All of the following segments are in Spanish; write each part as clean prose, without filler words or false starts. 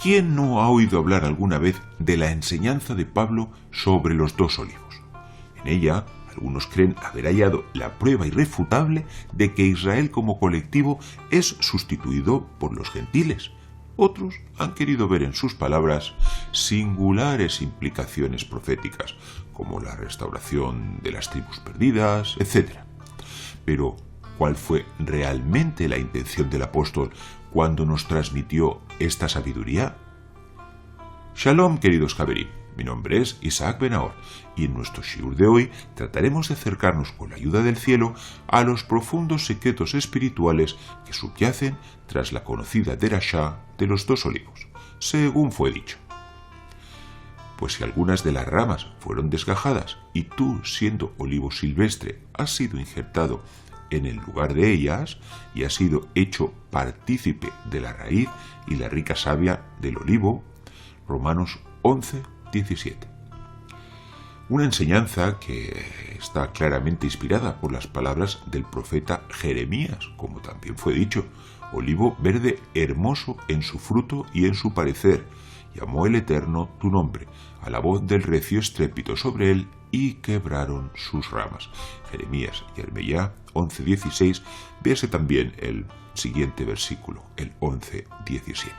¿Quién no ha oído hablar alguna vez de la enseñanza de Pablo sobre los 2 olivos? En ella, algunos creen haber hallado la prueba irrefutable de que Israel como colectivo es sustituido por los gentiles. Otros han querido ver en sus palabras singulares implicaciones proféticas, como la restauración de las tribus perdidas, etc. Pero, ¿cuál fue realmente la intención del apóstol cuando nos transmitió esta sabiduría? Shalom, queridos Javerim. Mi nombre es Isaac Ben-Naor y en nuestro shiur de hoy trataremos de acercarnos con la ayuda del cielo a los profundos secretos espirituales que subyacen tras la conocida derashá de los 2 olivos, según fue dicho. Pues si algunas de las ramas fueron desgajadas y tú, siendo olivo silvestre, has sido injertado en el lugar de ellas y has sido hecho partícipe de la raíz y la rica savia del olivo, Romanos 11:17. Una enseñanza que está claramente inspirada por las palabras del profeta Jeremías, como también fue dicho: olivo verde hermoso en su fruto y en su parecer, llamó el Eterno tu nombre, a la voz del recio estrépito sobre él, y quebraron sus ramas. Jeremías y Yermeyá 11:16, véase también el siguiente versículo, el 11:17.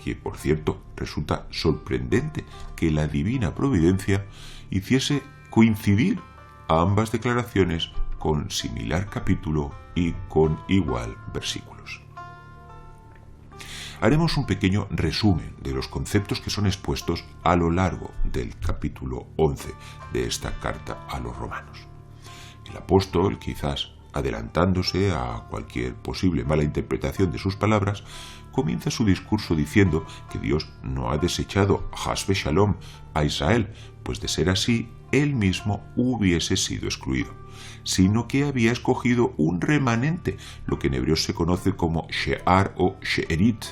Que, por cierto, resulta sorprendente que la divina providencia hiciese coincidir a ambas declaraciones con similar capítulo y con igual versículos. Haremos un pequeño resumen de los conceptos que son expuestos a lo largo del capítulo 11 de esta carta a los romanos. El apóstol, quizás adelantándose a cualquier posible mala interpretación de sus palabras, comienza su discurso diciendo que Dios no ha desechado Has Shalom a Israel, pues de ser así, él mismo hubiese sido excluido, sino que había escogido un remanente, lo que en hebreo se conoce como She'ar o She'erit,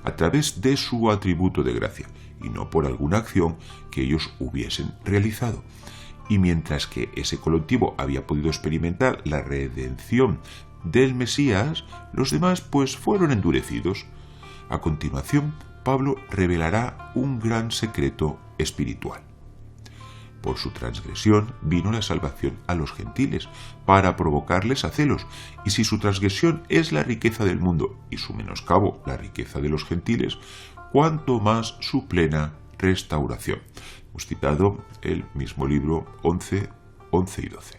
a través de su atributo de gracia, y no por alguna acción que ellos hubiesen realizado. Y mientras que ese colectivo había podido experimentar la redención del Mesías, los demás pues fueron endurecidos. A continuación, Pablo revelará un gran secreto espiritual. Por su transgresión vino la salvación a los gentiles, para provocarles a celos, y si su transgresión es la riqueza del mundo y su menoscabo la riqueza de los gentiles, cuánto más su plena restauración. Hemos citado el mismo libro 11 y 12.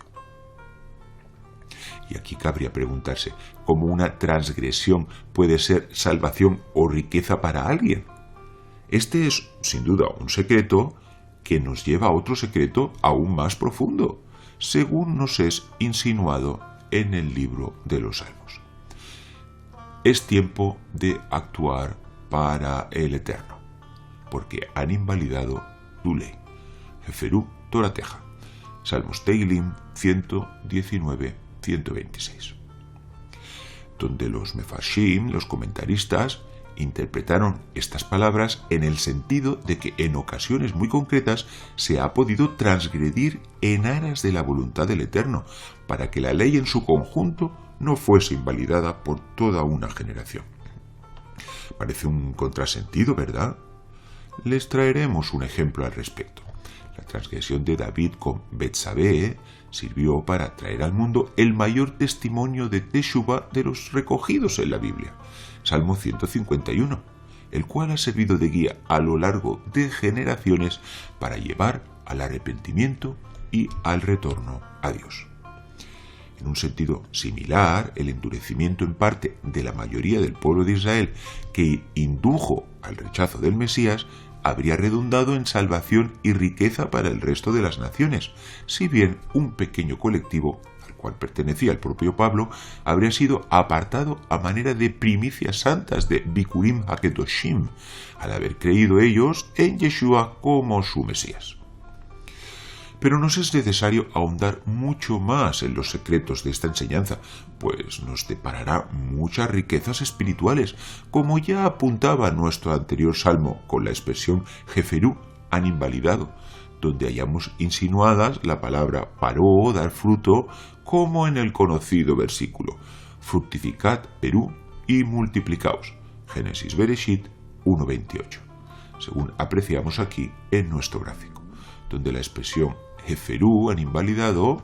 Y aquí cabría preguntarse, ¿cómo una transgresión puede ser salvación o riqueza para alguien? Este es, sin duda, un secreto que nos lleva a otro secreto aún más profundo, según nos es insinuado en el libro de los Salmos. Es tiempo de actuar para el Eterno, porque han invalidado tu ley. Jeferú Torateja. Salmos Teilim 119-126. Donde los Mefarshim, los comentaristas, interpretaron estas palabras en el sentido de que en ocasiones muy concretas se ha podido transgredir en aras de la voluntad del Eterno, para que la ley en su conjunto no fuese invalidada por toda una generación. Parece un contrasentido, ¿verdad? Les traeremos un ejemplo al respecto. La transgresión de David con Betsabé sirvió para traer al mundo el mayor testimonio de Teshuvá de los recogidos en la Biblia, Salmo 151, el cual ha servido de guía a lo largo de generaciones para llevar al arrepentimiento y al retorno a Dios. En un sentido similar, el endurecimiento en parte de la mayoría del pueblo de Israel que indujo al rechazo del Mesías habría redundado en salvación y riqueza para el resto de las naciones, si bien un pequeño colectivo, al cual pertenecía el propio Pablo, habría sido apartado a manera de primicias santas de Bikurim HaKedoshim, al haber creído ellos en Yeshua como su Mesías. Pero nos es necesario ahondar mucho más en los secretos de esta enseñanza, pues nos deparará muchas riquezas espirituales, como ya apuntaba nuestro anterior salmo con la expresión Jeferú, han invalidado, donde hallamos insinuadas la palabra paró, dar fruto, como en el conocido versículo, fructificad Perú y multiplicaos, Génesis Bereshit 1:28, según apreciamos aquí en nuestro gráfico, donde la expresión Jeferú han invalidado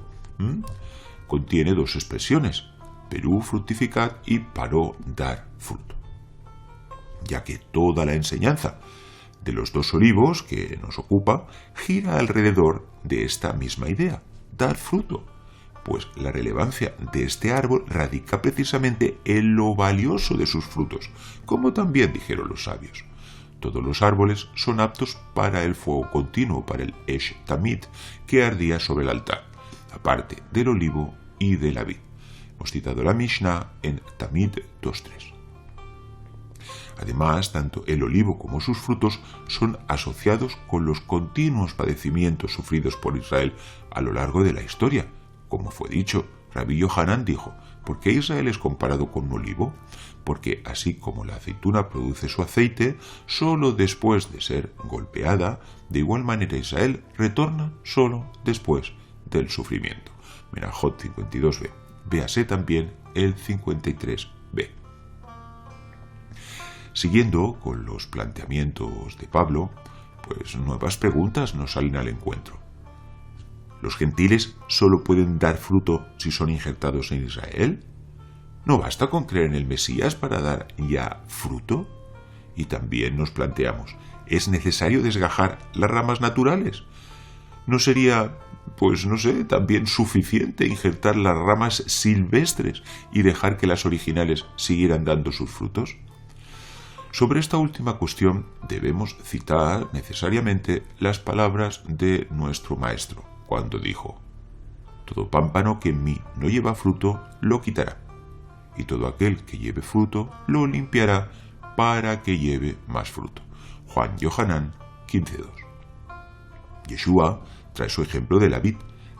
contiene dos expresiones, Perú fructificar y paró dar fruto, ya que toda la enseñanza de los dos olivos que nos ocupa gira alrededor de esta misma idea, dar fruto, pues la relevancia de este árbol radica precisamente en lo valioso de sus frutos, como también dijeron los sabios. Todos los árboles son aptos para el fuego continuo, para el Esh Tamid, que ardía sobre el altar, aparte del olivo y de la vid. Hemos citado la Mishnah en Tamid 2.3. Además, tanto el olivo como sus frutos son asociados con los continuos padecimientos sufridos por Israel a lo largo de la historia. Como fue dicho, Rabbi Yohanan dijo, ¿por qué Israel es comparado con un olivo? Porque así como la aceituna produce su aceite, solo después de ser golpeada, de igual manera Israel retorna solo después del sufrimiento. Menajot 52b. Véase también el 53b. Siguiendo con los planteamientos de Pablo, pues nuevas preguntas nos salen al encuentro. ¿Los gentiles solo pueden dar fruto si son injertados en Israel? ¿No basta con creer en el Mesías para dar ya fruto? Y también nos planteamos, ¿es necesario desgajar las ramas naturales? ¿No sería, también suficiente injertar las ramas silvestres y dejar que las originales siguieran dando sus frutos? Sobre esta última cuestión debemos citar necesariamente las palabras de nuestro maestro, cuando dijo, todo pámpano que en mí no lleva fruto, lo quitará, y todo aquel que lleve fruto, lo limpiará para que lleve más fruto. Juan Yohanan 15:2. Yeshua trae su ejemplo de la vid,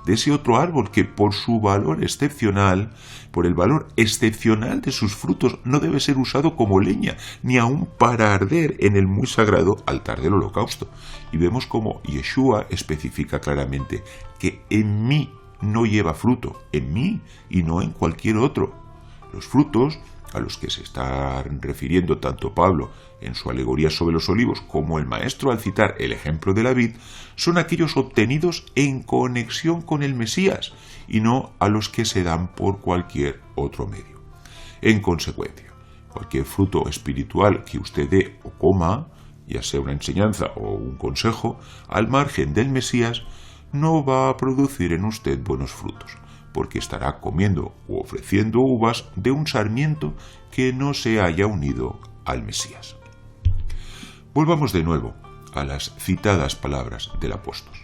de ese otro árbol que por su valor excepcional, por el valor excepcional de sus frutos, no debe ser usado como leña, ni aun para arder en el muy sagrado altar del holocausto. Y vemos como Yeshua especifica claramente que en mí no lleva fruto, en mí y no en cualquier otro. Los frutos a los que se está refiriendo tanto Pablo en su alegoría sobre los olivos como el maestro al citar el ejemplo de la vid, son aquellos obtenidos en conexión con el Mesías y no a los que se dan por cualquier otro medio. En consecuencia, cualquier fruto espiritual que usted dé o coma, ya sea una enseñanza o un consejo, al margen del Mesías, no va a producir en usted buenos frutos, porque estará comiendo u ofreciendo uvas de un sarmiento que no se haya unido al Mesías. Volvamos de nuevo a las citadas palabras del apóstol.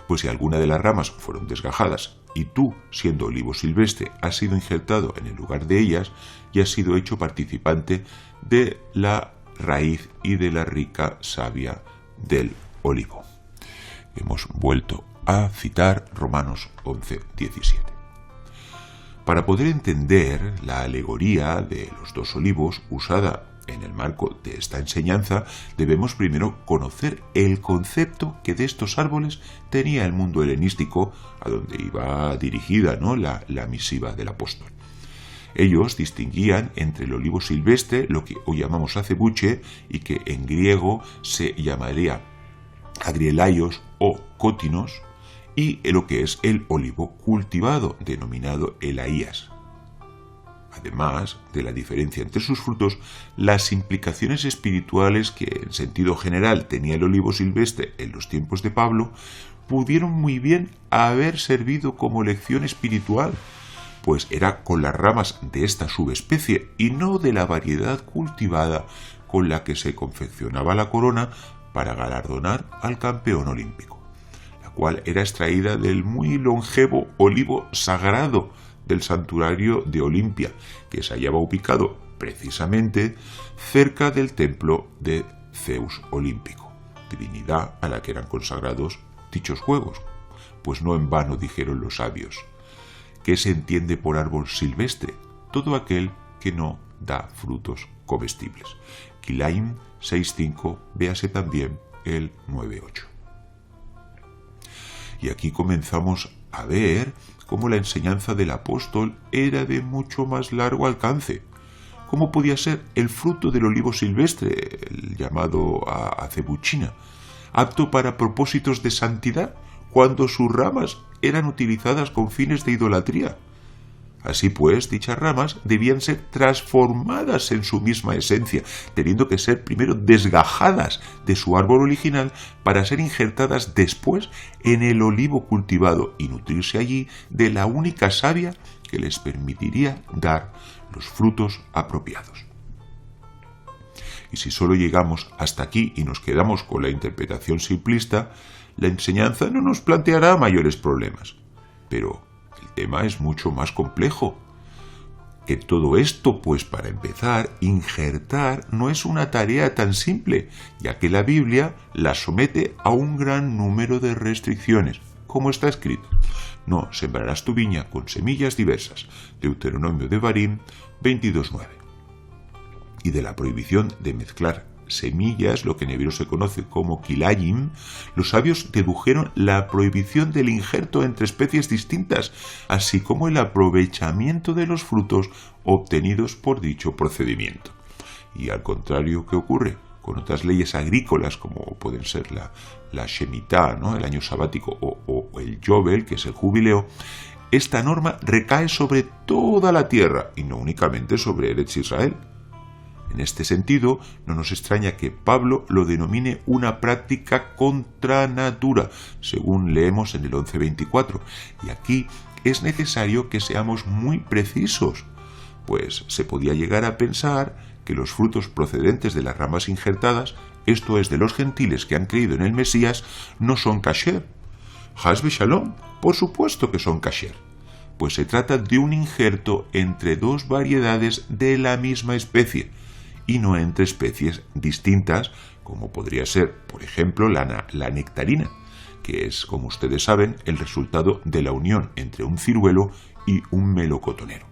Pues si alguna de las ramas fueron desgajadas y tú, siendo olivo silvestre, has sido injertado en el lugar de ellas y has sido hecho participante de la raíz y de la rica savia del olivo. Hemos vuelto a citar Romanos 11:17. Para poder entender la alegoría de los dos olivos usada en el marco de esta enseñanza, debemos primero conocer el concepto que de estos árboles tenía el mundo helenístico, a donde iba dirigida, la misiva del apóstol. Ellos distinguían entre el olivo silvestre, lo que hoy llamamos acebuche, y que en griego se llamaría agrielaios o cótinos, y lo que es el olivo cultivado, denominado elaías. Además de la diferencia entre sus frutos, las implicaciones espirituales que en sentido general tenía el olivo silvestre en los tiempos de Pablo pudieron muy bien haber servido como lección espiritual, pues era con las ramas de esta subespecie y no de la variedad cultivada con la que se confeccionaba la corona para galardonar al campeón olímpico, la cual era extraída del muy longevo olivo sagrado del santuario de Olimpia, que se hallaba ubicado precisamente cerca del templo de Zeus olímpico, divinidad a la que eran consagrados dichos juegos. Pues no en vano dijeron los sabios, ¿qué se entiende por árbol silvestre? Todo aquel que no da frutos comestibles. Kilaim 6.5, véase también el 9.8. Y aquí comenzamos a ver cómo la enseñanza del apóstol era de mucho más largo alcance, ¿Cómo podía ser el fruto del olivo silvestre, el llamado acebuchina, apto para propósitos de santidad, cuando sus ramas eran utilizadas con fines de idolatría? Así pues, dichas ramas debían ser transformadas en su misma esencia, teniendo que ser primero desgajadas de su árbol original para ser injertadas después en el olivo cultivado y nutrirse allí de la única savia que les permitiría dar los frutos apropiados. Y si solo llegamos hasta aquí y nos quedamos con la interpretación simplista, la enseñanza no nos planteará mayores problemas. Pero el tema es mucho más complejo. Que todo esto, pues para empezar, injertar no es una tarea tan simple, ya que la Biblia la somete a un gran número de restricciones, como está escrito. No sembrarás tu viña con semillas diversas. Deuteronomio Devarim 22:9. Y de la prohibición de mezclar semillas, lo que en hebreo se conoce como kilayim, los sabios dedujeron la prohibición del injerto entre especies distintas, así como el aprovechamiento de los frutos obtenidos por dicho procedimiento. Y al contrario, ¿qué ocurre con otras leyes agrícolas, como pueden ser la Shemitah, ¿no?, el año sabático, o el Yobel, que es el jubileo? Esta norma recae sobre toda la tierra y no únicamente sobre Eretz Israel. En este sentido, no nos extraña que Pablo lo denomine una práctica contra natura, según leemos en el 11:24. Y aquí es necesario que seamos muy precisos, pues se podía llegar a pensar que los frutos procedentes de las ramas injertadas, esto es, de los gentiles que han creído en el Mesías, no son kasher. Has v'shalom, por supuesto que son kasher, pues se trata de un injerto entre dos variedades de la misma especie, y no entre especies distintas, como podría ser, por ejemplo, la nectarina, que es, como ustedes saben, el resultado de la unión entre un ciruelo y un melocotonero.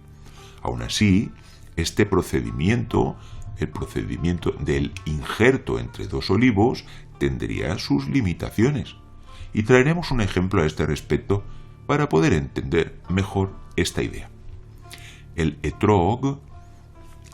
Aún así, este procedimiento, el procedimiento del injerto entre dos olivos, tendría sus limitaciones. Y traeremos un ejemplo a este respecto para poder entender mejor esta idea. El etrog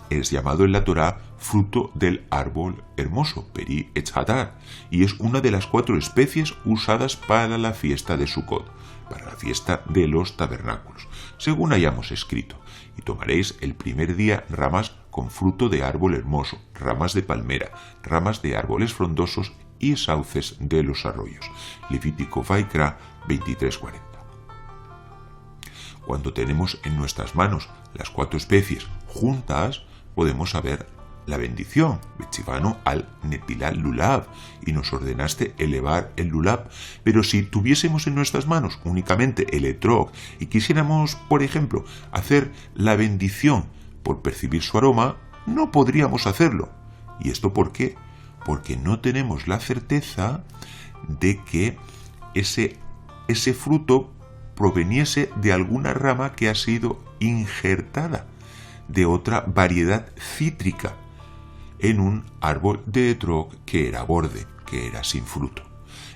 es llamado en la Torá fruto del árbol hermoso, Peri Etz Hadar, y es una de las 4 especies usadas para la fiesta de Sukkot, para la fiesta de los tabernáculos, según hayamos escrito. Y tomaréis el primer día ramas con fruto de árbol hermoso, ramas de palmera, ramas de árboles frondosos y sauces de los arroyos. Levítico Vaikra 23:40. Cuando tenemos en nuestras manos las 4 especies juntas, podemos saber la bendición, Betzivano al Netilal Lulav, y nos ordenaste elevar el Lulav. Pero si tuviésemos en nuestras manos únicamente el etrog y quisiéramos, por ejemplo, hacer la bendición por percibir su aroma, no podríamos hacerlo. ¿Y esto por qué? Porque no tenemos la certeza de que ese fruto proveniese de alguna rama que ha sido injertada de otra variedad cítrica en un árbol de etrog que era borde, que era sin fruto.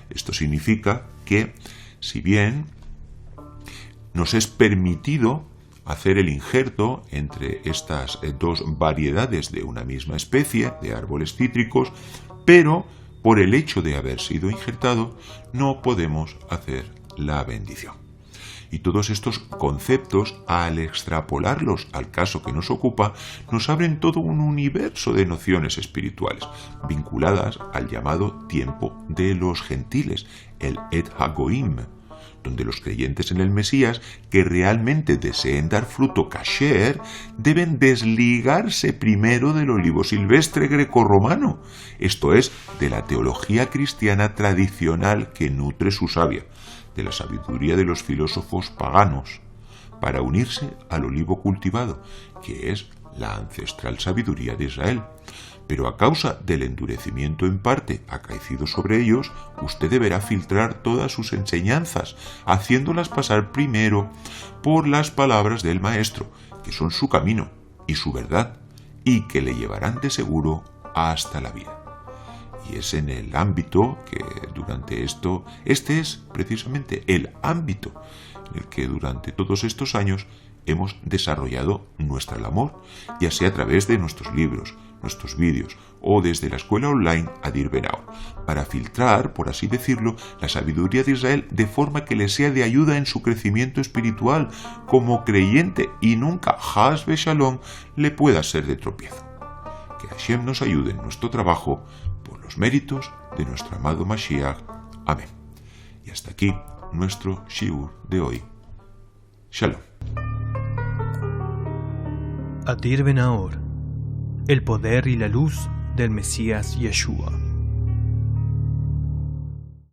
Esto significa que, si bien nos es permitido hacer el injerto entre estas 2 variedades de una misma especie de árboles cítricos, pero por el hecho de haber sido injertado no podemos hacer la bendición. Y todos estos conceptos, al extrapolarlos al caso que nos ocupa, nos abren todo un universo de nociones espirituales, vinculadas al llamado tiempo de los gentiles, el Et HaGoim, donde los creyentes en el Mesías, que realmente deseen dar fruto kasher, deben desligarse primero del olivo silvestre grecorromano, esto es, de la teología cristiana tradicional que nutre su savia, de la sabiduría de los filósofos paganos, para unirse al olivo cultivado, que es la ancestral sabiduría de Israel. Pero a causa del endurecimiento en parte acaecido sobre ellos, usted deberá filtrar todas sus enseñanzas, haciéndolas pasar primero por las palabras del Maestro, que son su camino y su verdad, y que le llevarán de seguro hasta la vida. Y es en el ámbito que durante esto, este es precisamente el ámbito en el que durante todos estos años hemos desarrollado nuestra labor, ya sea a través de nuestros libros, nuestros vídeos o desde la escuela online Adir Benaor, para filtrar, por así decirlo, la sabiduría de Israel de forma que le sea de ayuda en su crecimiento espiritual como creyente y nunca, Has ve Shalom, le pueda ser de tropiezo. Que Hashem nos ayude en nuestro trabajo por los méritos de nuestro amado Mashiach. Amén. Y hasta aquí nuestro shiur de hoy. Shalom. Adir Benaor, el poder y la luz del Mesías Yeshua.